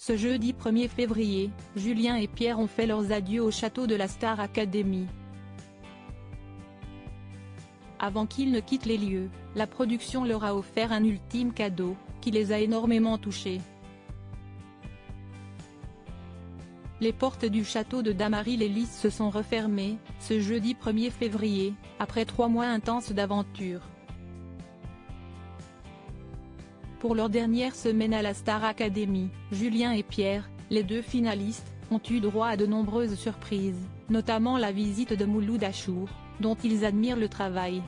Ce jeudi 1er février, Julien et Pierre ont fait leurs adieux au château de la Star Academy. Avant qu'ils ne quittent les lieux, la production leur a offert un ultime cadeau, qui les a énormément touchés. Les portes du château de Damary-les-Lys se sont refermées, ce jeudi 1er février, après 3 mois intenses d'aventure. Pour leur dernière semaine à la Star Academy, Julien et Pierre, les 2 finalistes, ont eu droit à de nombreuses surprises, notamment la visite de Mouloud Achour, dont ils admirent le travail.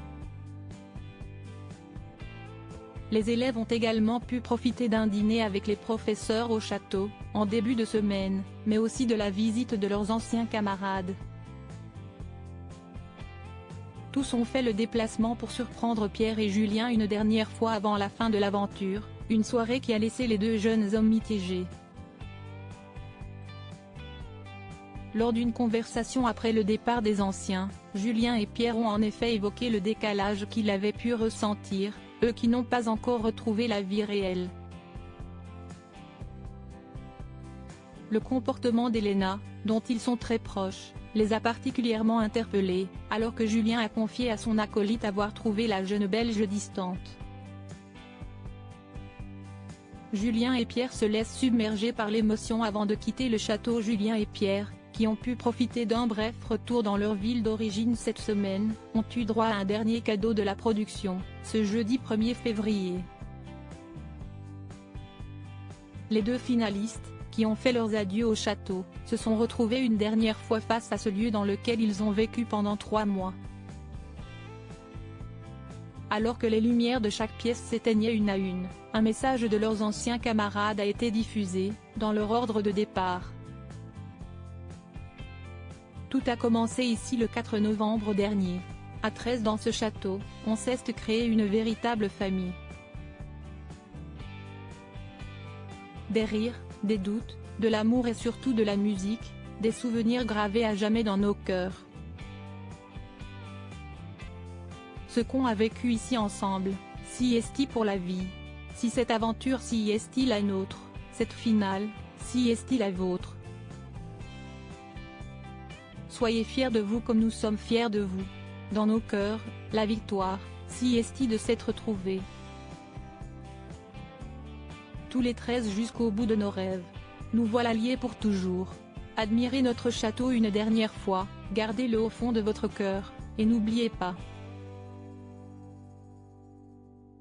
Les élèves ont également pu profiter d'un dîner avec les professeurs au château, en début de semaine, mais aussi de la visite de leurs anciens camarades. Tous ont fait le déplacement pour surprendre Pierre et Julien une dernière fois avant la fin de l'aventure, une soirée qui a laissé les 2 jeunes hommes mitigés. Lors d'une conversation après le départ des anciens, Julien et Pierre ont en effet évoqué le décalage qu'ils avaient pu ressentir, eux qui n'ont pas encore retrouvé la vie réelle. Le comportement d'Elena, dont ils sont très proches, les a particulièrement interpellés, alors que Julien a confié à son acolyte avoir trouvé la jeune Belge distante. Julien et Pierre se laissent submerger par l'émotion avant de quitter le château. Julien et Pierre, qui ont pu profiter d'un bref retour dans leur ville d'origine cette semaine, ont eu droit à un dernier cadeau de la production, ce jeudi 1er février. Les 2 finalistes, qui ont fait leurs adieux au château, se sont retrouvés une dernière fois face à ce lieu dans lequel ils ont vécu pendant 3 mois. Alors que les lumières de chaque pièce s'éteignaient une à une, un message de leurs anciens camarades a été diffusé, dans leur ordre de départ. Tout a commencé ici le 4 novembre dernier. À 13 dans ce château, on s'est créé une véritable famille. Des rires, des doutes, de l'amour et surtout de la musique, des souvenirs gravés à jamais dans nos cœurs. Ce qu'on a vécu ici ensemble, si est-il pour la vie. Si cette aventure si est-il la nôtre, cette finale, si est-il la vôtre. Soyez fiers de vous comme nous sommes fiers de vous. Dans nos cœurs, la victoire, si est-il de s'être trouvée. Tous les 13 jusqu'au bout de nos rêves. Nous voilà liés pour toujours. Admirez notre château une dernière fois, gardez-le au fond de votre cœur, et n'oubliez pas.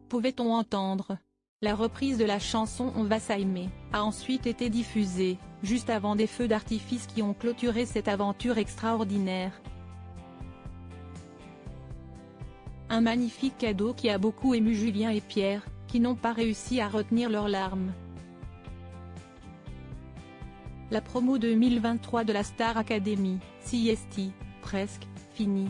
Pouvait-on entendre? La reprise de la chanson On va s'aimer a ensuite été diffusée, juste avant des feux d'artifice qui ont clôturé cette aventure extraordinaire. Un magnifique cadeau qui a beaucoup ému Julien et Pierre, qui n'ont pas réussi à retenir leurs larmes. La promo 2023 de la Star Academy, si est presque, finie.